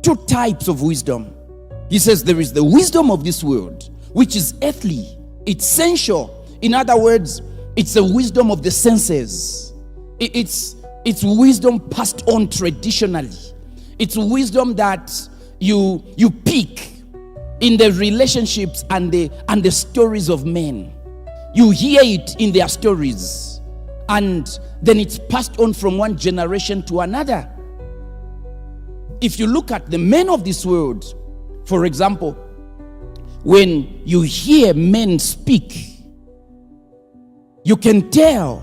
two types of wisdom. He says there is the wisdom of this world, which is earthly, it's sensual. In other words, it's the wisdom of the senses. It's wisdom passed on traditionally. It's wisdom that you pick in the relationships and the stories of men. You hear it in their stories, and then it's passed on from one generation to another. If you look at the men of this world, for example, when you hear men speak, you can tell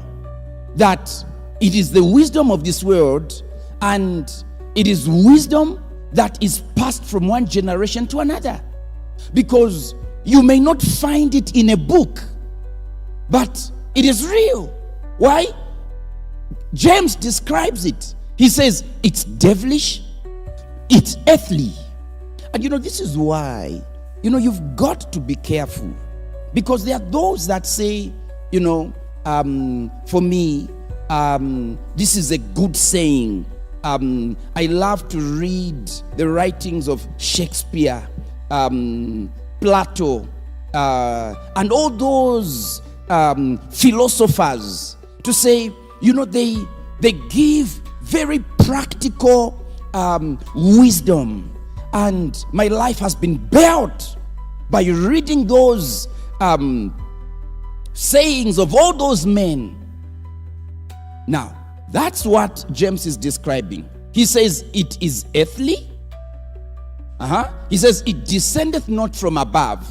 that it is the wisdom of this world, and it is wisdom that is passed from one generation to another. Because you may not find it in a book, but it is real. Why? James describes it. He says it's devilish, it's earthly. And this is why, you've got to be careful. Because there are those that say, for me, this is a good saying. I love to read the writings of Shakespeare, Plato, and all those philosophers, to say, they give very practical wisdom. And my life has been built by reading those sayings of all those men. Now, that's what James is describing. He says it is earthly. He says it descendeth not from above.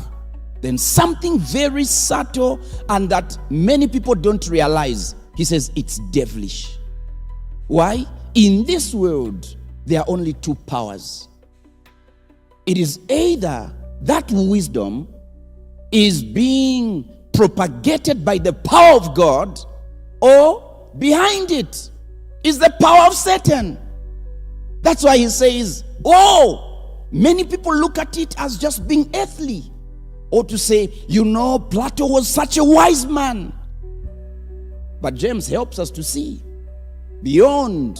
Then something very subtle and that many people don't realize. He says it's devilish. Why? In this world, there are only two powers. It is either that wisdom is being propagated by the power of God, or behind it is the power of Satan. That's why he says, many people look at it as just being earthly. Or to say, Plato was such a wise man. But James helps us to see beyond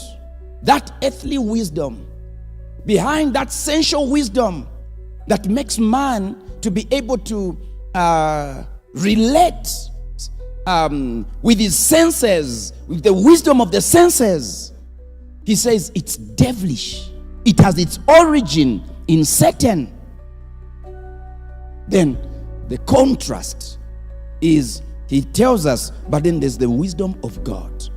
that earthly wisdom, behind that sensual wisdom that makes man to be able to relate with his senses, with the wisdom of the senses. He says it's devilish. It has its origin in Satan. Then the contrast is, he tells us, but then there's the wisdom of God.